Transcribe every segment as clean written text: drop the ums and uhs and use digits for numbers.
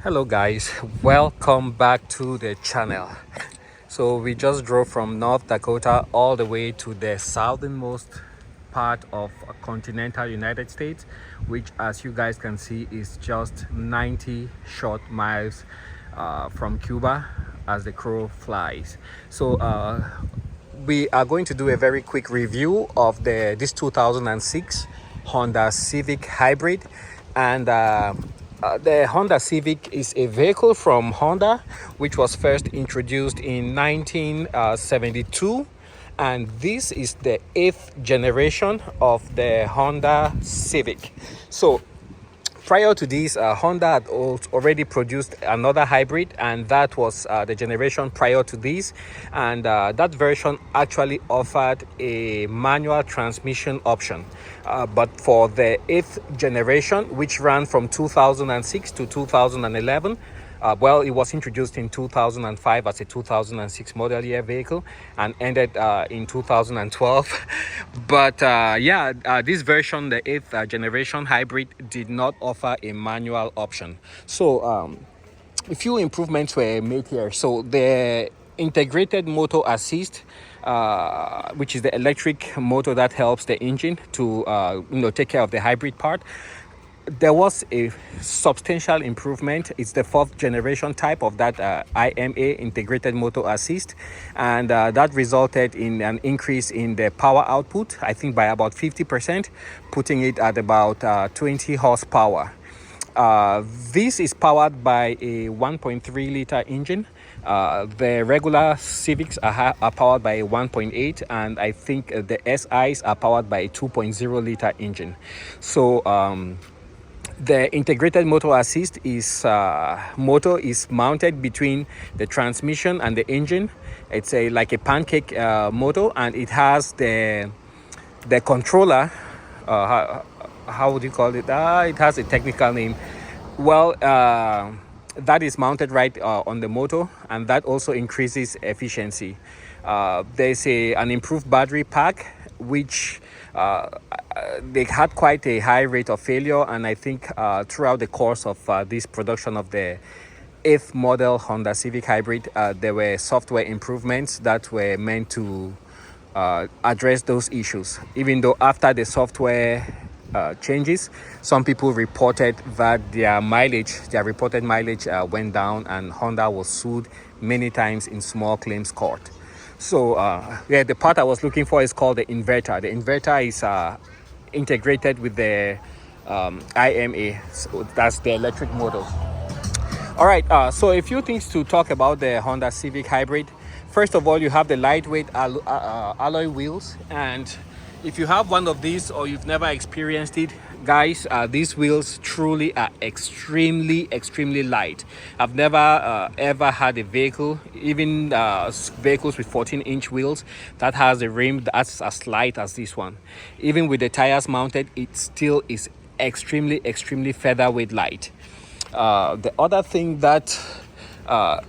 Hello guys, welcome back to the channel. So we just drove from North Dakota all the way to the southernmost part of continental United States, which as you guys can see is just 90 short miles from Cuba as the crow flies. So we are going to do a very quick review of this 2006 Honda Civic Hybrid. And the Honda Civic is a vehicle from Honda which was first introduced in 1972, and this is the 8th generation of the Honda Civic. So prior to this, Honda had already produced another hybrid, and that was the generation prior to this. And that version actually offered a manual transmission option. But for the 8th generation, which ran from 2006 to 2011, well, it was introduced in 2005 as a 2006 model year vehicle and ended in 2012. But this version, the 8th generation hybrid, did not offer a manual option. So a few improvements were made here. So the integrated motor assist, which is the electric motor that helps the engine to take care of the hybrid part, there was a substantial improvement. It's the 4th generation type of that IMA, integrated motor assist, and that resulted in an increase in the power output, I think by about 50%, putting it at about 20 horsepower. This is powered by a 1.3 liter engine. The regular Civics are powered by a 1.8, and I think the SIs are powered by a 2.0 liter engine. So the integrated motor assist is motor is mounted between the transmission and the engine. It's like a pancake motor, and it has the controller. How would you call it? It has a technical name. Well, that is mounted right on the motor, and that also increases efficiency. There's an improved battery pack, which they had quite a high rate of failure, and I think throughout the course of this production of the 8th model Honda Civic Hybrid, there were software improvements that were meant to address those issues. Even though after the software changes, some people reported that their reported mileage went down, and Honda was sued many times in small claims court. So the part I was looking for is called the inverter. The inverter is integrated with the IMA, so that's the electric motor. All right, so a few things to talk about the Honda Civic Hybrid. First of all, you have the lightweight alloy wheels, and if you have one of these or you've never experienced it, guys, these wheels truly are extremely light. I've never ever had a vehicle, even vehicles with 14-inch wheels, that has a rim that's as light as this one. Even with the tires mounted, it still is extremely featherweight light. The other thing that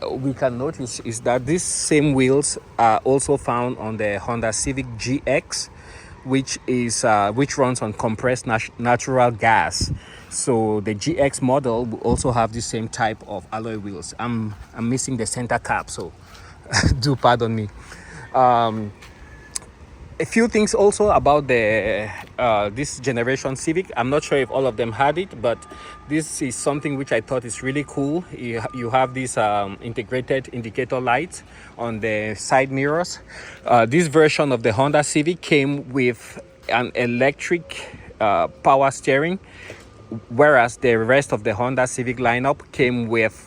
we can notice is that these same wheels are also found on the Honda Civic GX, which runs on compressed natural gas. So the GX model will also have the same type of alloy wheels. I'm missing the center cap, so do pardon me. A few things also about the this generation Civic. I'm not sure if all of them had it, but this is something which I thought is really cool. You have these integrated indicator lights on the side mirrors. This version of the Honda Civic came with an electric power steering, whereas the rest of the Honda Civic lineup came with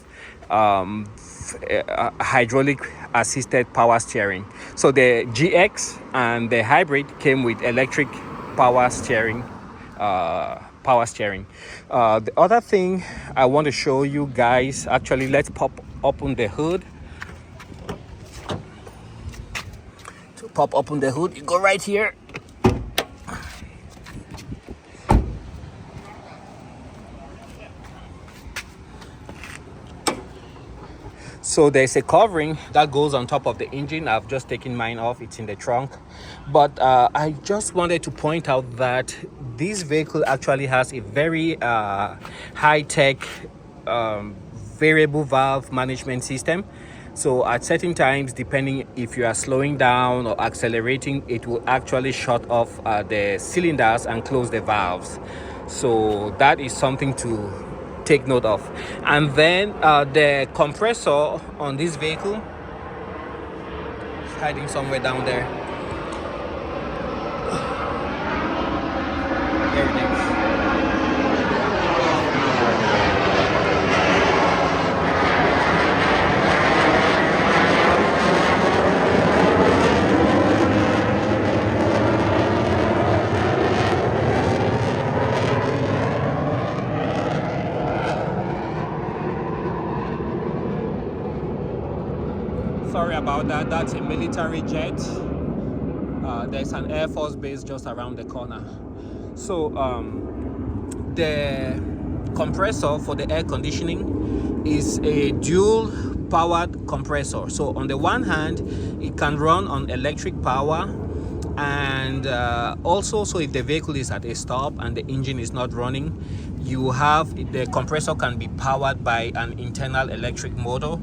hydraulic assisted power steering. So the GX and the hybrid came with electric power steering. The other thing I want to show you guys, actually, let's pop open the hood. To pop open the hood, you go right here. So there's a covering that goes on top of the engine. I've just taken mine off, it's in the trunk. But I just wanted to point out that this vehicle actually has a very high-tech variable valve management system. So at certain times, depending if you are slowing down or accelerating, it will actually shut off the cylinders and close the valves. So that is something to take note of. And then the compressor on this vehicle is hiding somewhere down there. There it is. Sorry about that. That's a military jet. There's an Air Force base just around the corner. So the compressor for the air conditioning is a dual powered compressor. So on the one hand, it can run on electric power, and also, so if the vehicle is at a stop and the engine is not running, you have the compressor can be powered by an internal electric motor,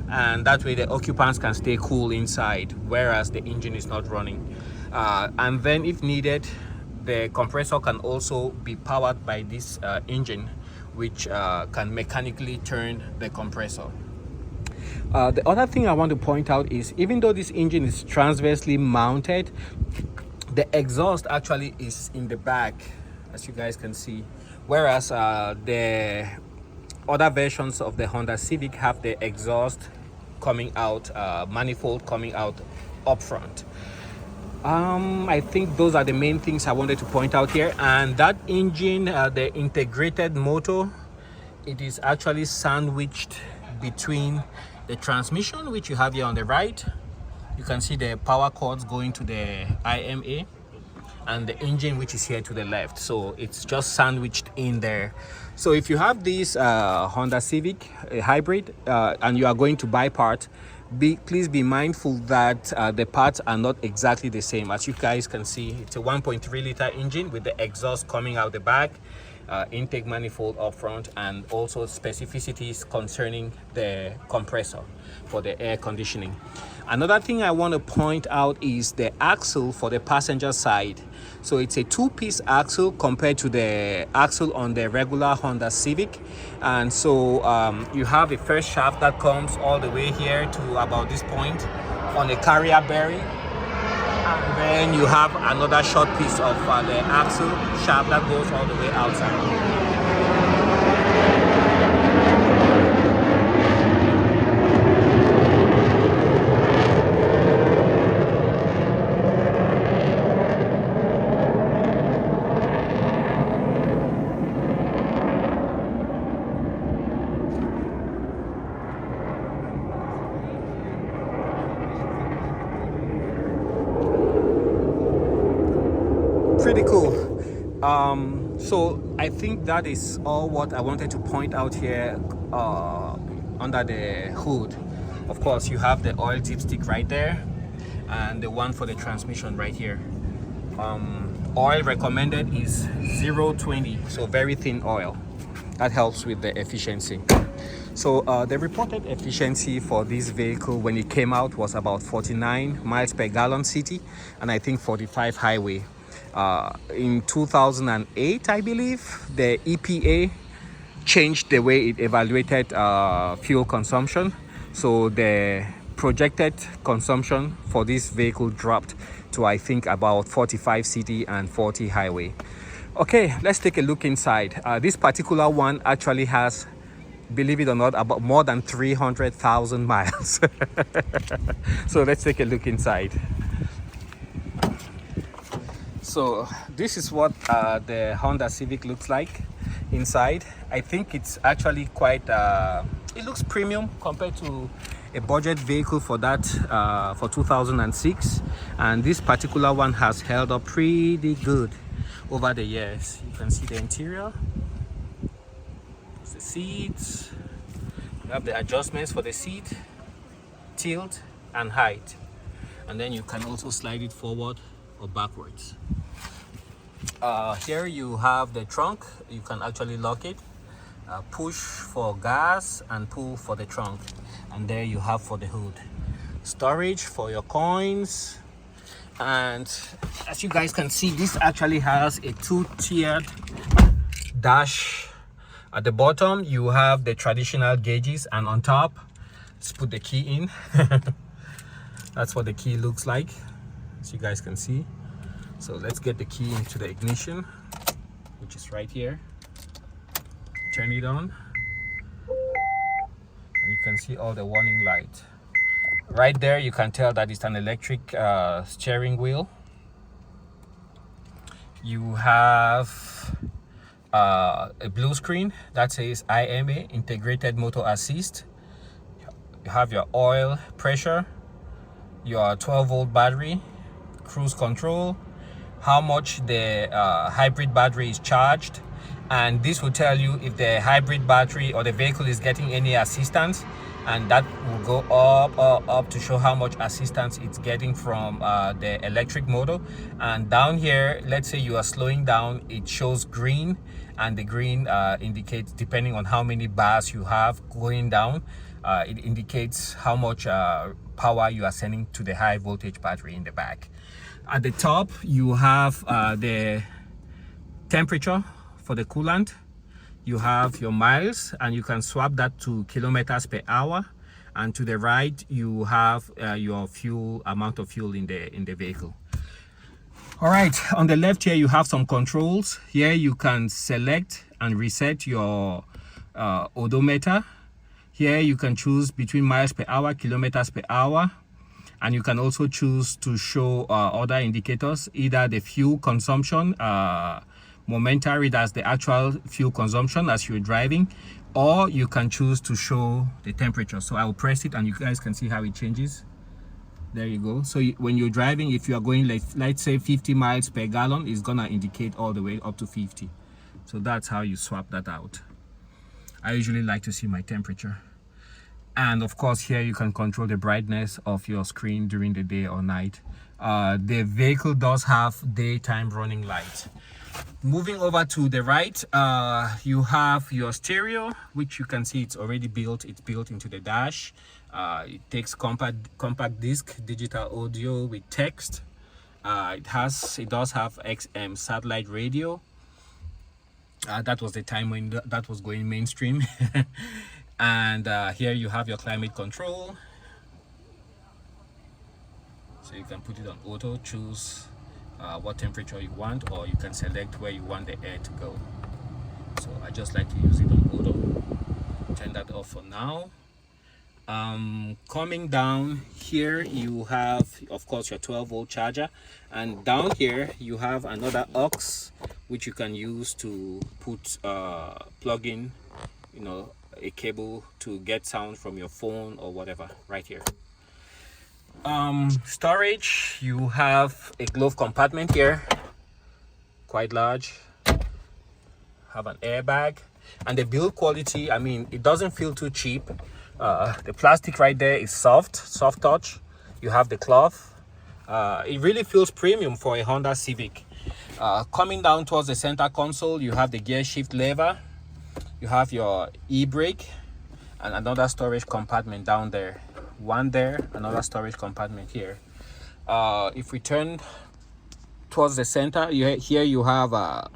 and that way the occupants can stay cool inside whereas the engine is not running. And then if needed, the compressor can also be powered by this engine, which can mechanically turn the compressor. The other thing I want to point out is, even though this engine is transversely mounted, the exhaust actually is in the back, as you guys can see, whereas the other versions of the Honda Civic have the exhaust coming out, manifold coming out up front. I think those are the main things I wanted to point out here. And that engine, the integrated motor, it is actually sandwiched between the transmission, which you have here on the right. You can see the power cords going to the IMA, and the engine, which is here to the left. So it's just sandwiched in there. So if you have this Honda Civic hybrid and you are going to buy parts, please be mindful that the parts are not exactly the same. As you guys can see, it's a 1.3 liter engine with the exhaust coming out the back, intake manifold up front, and also specificities concerning the compressor for the air conditioning. Another thing I want to point out is the axle for the passenger side. So it's a two-piece axle compared to the axle on the regular Honda Civic. And so you have a first shaft that comes all the way here to about this point on the carrier bearing. And then you have another short piece of the axle shaft that goes all the way outside. Pretty cool. So I think that is all what I wanted to point out here under the hood. Of course, you have the oil dipstick right there and the one for the transmission right here. Oil recommended is 020, so very thin oil. That helps with the efficiency. So the reported efficiency for this vehicle when it came out was about 49 miles per gallon city, and I think 45 highway. In 2008, I believe, the EPA changed the way it evaluated fuel consumption. So the projected consumption for this vehicle dropped to, I think, about 45 city and 40 highway. Okay, let's take a look inside. This particular one actually has, believe it or not, about more than 300,000 miles. So let's take a look inside. So this is what the Honda Civic looks like inside. I think it's actually quite, it looks premium compared to a budget vehicle for that, for 2006. And this particular one has held up pretty good over the years. You can see the interior, the seats, you have the adjustments for the seat, tilt and height. And then you can also slide it forward or backwards. Here you have the trunk. You can actually lock it, push for gas and pull for the trunk, and there you have for the hood storage for your coins. And as you guys can see, this actually has a two-tiered dash. At the bottom you have the traditional gauges, and on top, let's put the key in. That's what the key looks like, as you guys can see. So let's get the key into the ignition, which is right here. Turn it on, and you can see all the warning light. Right there you can tell that it's an electric steering wheel. You have a blue screen that says IMA, Integrated Motor Assist. You have your oil pressure, your 12-volt battery, cruise control, how much the hybrid battery is charged, and this will tell you if the hybrid battery or the vehicle is getting any assistance, and that will go up to show how much assistance it's getting from the electric motor. And down here, let's say you are slowing down, it shows green, and the green indicates, depending on how many bars you have going down, it indicates how much power you are sending to the high voltage battery in the back. At the top you have the temperature for the coolant. You have your miles, and you can swap that to kilometers per hour. And to the right you have your fuel, amount of fuel in the vehicle. All right, on the left here you have some controls. Here you can select and reset your odometer. Here you can choose between miles per hour, kilometers per hour, and you can also choose to show other indicators, either the fuel consumption, momentary, that's the actual fuel consumption as you're driving, or you can choose to show the temperature. So I'll press it and you guys can see how it changes. There you go. So when you're driving, if you are going, let's say 50 miles per gallon, it's gonna indicate all the way up to 50. So that's how you swap that out. I usually like to see my temperature. And of course here you can control the brightness of your screen during the day or night. The vehicle does have daytime running lights. Moving over to the right, you have your stereo, which you can see it's already built. It's built into the dash. It takes compact disc digital audio with text. It does have XM satellite radio. That was the time when that was going mainstream. And here you have your climate control. So you can put it on auto, choose what temperature you want, or you can select where you want the air to go. So I just like to use it on auto. Turn that off for now. Coming down here you have, of course, your 12-volt charger, and down here you have another aux, which you can use to put plug in, you know, a cable to get sound from your phone or whatever. Right here. Storage, you have a glove compartment here, quite large. Have an airbag, and the build quality, I mean, it doesn't feel too cheap. The plastic right there is soft touch. You have the cloth. It really feels premium for a Honda Civic. Coming down towards the center console, you have the gear shift lever. You have your e-brake and another storage compartment down there. One there, another storage compartment here. If we turn towards the center, here you have a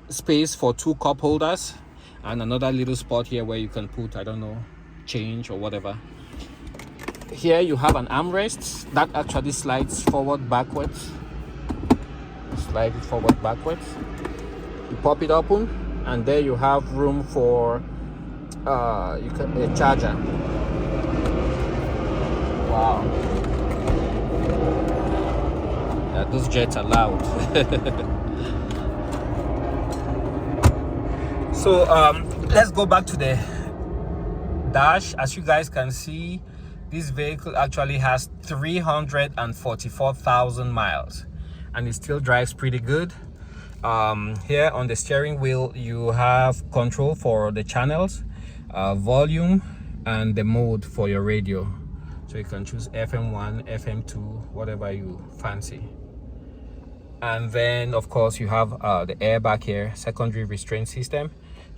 space for 2 cup holders, and another little spot here where you can put, I don't know, change or whatever. Here you have an armrest that actually slides forward backwards. Slide it forward backwards. You pop it open, and there you have room for a charger. Wow. Yeah, those jets are loud. So let's go back to the dash. As you guys can see, this vehicle actually has 344,000 miles, and it still drives pretty good. Here on the steering wheel you have control for the channels, volume, and the mode for your radio. So you can choose FM1, FM2, whatever you fancy. And then of course you have the airbag here, secondary restraint system.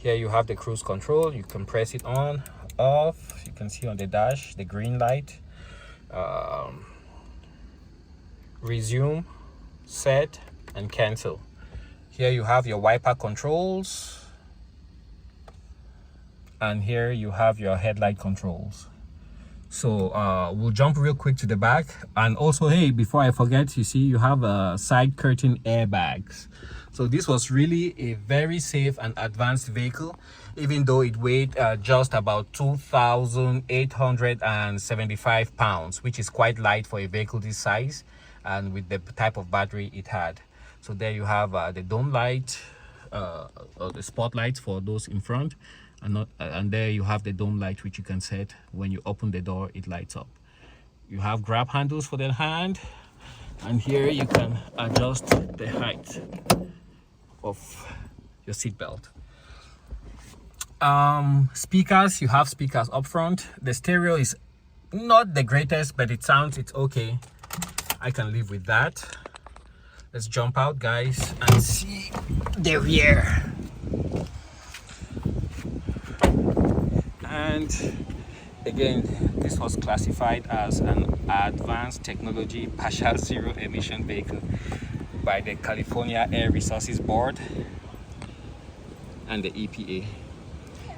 Here you have the cruise control. You can press it on, off. You can see on the dash the green light. Resume, set, and cancel. Here you have your wiper controls, and here you have your headlight controls. So we'll jump real quick to the back. And also, hey, before I forget, you see you have side curtain airbags. So this was really a very safe and advanced vehicle, even though it weighed just about 2,875 pounds, which is quite light for a vehicle this size and with the type of battery it had. So there you have the dome light, or the spotlights for those in front, and there you have the dome light, which you can set when you open the door, it lights up. You have grab handles for the hand, and here you can adjust the height of your seat belt. Speakers, you have speakers up front. The stereo is not the greatest, but it's okay. I can live with that. Let's jump out, guys, and see the rear. And again, this was classified as an advanced technology partial zero emission vehicle by the California Air Resources Board and the EPA.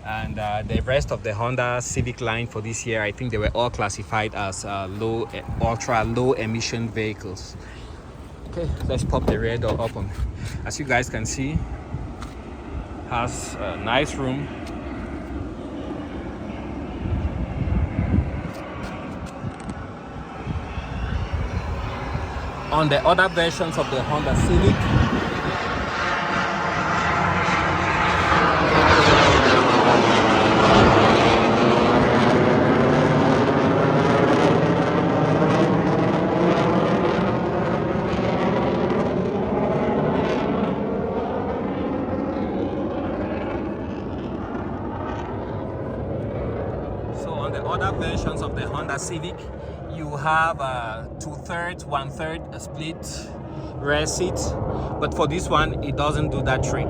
And the rest of the Honda Civic line for this year, I think they were all classified as ultra low emission vehicles. Okay, let's pop the rear door open. As you guys can see, has a nice room. On the other versions of the Honda Civic, Civic, you have 2/3, 1/3 split rear seat, but for this one it doesn't do that trick.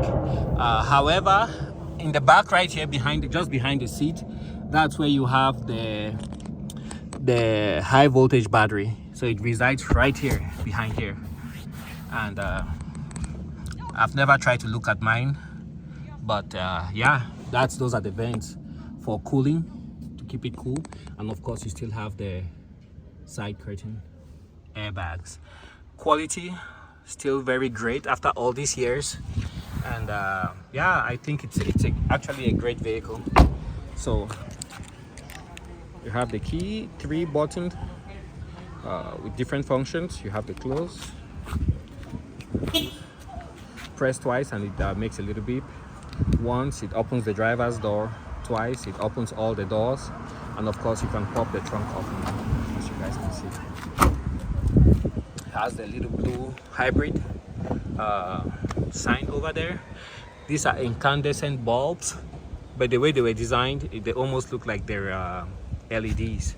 However, in the back right here just behind the seat, that's where you have the high voltage battery. So it resides right here behind here. And I've never tried to look at mine, but yeah, those are the vents for cooling, to keep it cool. And of course you still have the side curtain airbags. Quality still very great after all these years. And yeah, I think it's actually a great vehicle. So you have the key, 3 buttons with different functions. You have the close, press twice and it makes a little beep. Once it opens the driver's door, twice it opens all the doors, and of course you can pop the trunk open, as you guys can see. It has the little blue hybrid sign over there. These are incandescent bulbs, but the way they were designed, they almost look like they're LEDs.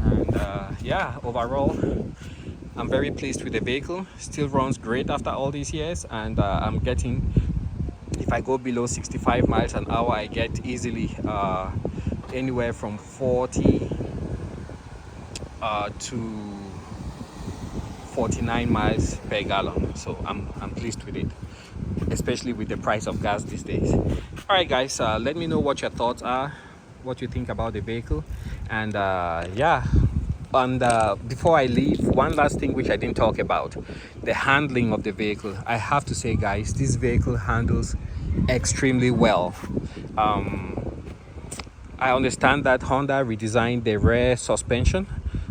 And yeah, overall I'm very pleased with the vehicle. Still runs great after all these years, and I'm getting, if I go below 65 miles an hour, I get easily anywhere from 40 to 49 miles per gallon. So I'm pleased with it, especially with the price of gas these days. All right, guys, let me know what your thoughts are, what you think about the vehicle. And yeah, and before I leave, one last thing which I didn't talk about, the handling of the vehicle. I have to say, guys, this vehicle handles extremely well. I understand that Honda redesigned the rear suspension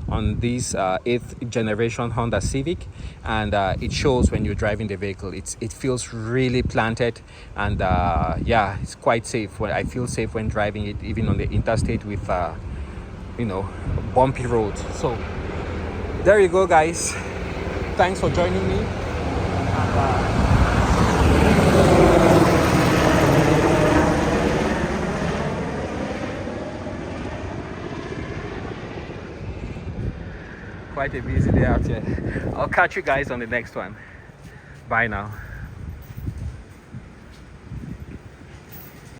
on this 8th generation Honda Civic, and it shows when you're driving the vehicle. It feels really planted, and yeah, it's quite safe. I feel safe when driving it, even on the interstate with you know, bumpy roads. So there you go, guys. Thanks for joining me. And, quite a busy day out here. I'll catch you guys on the next one. Bye now.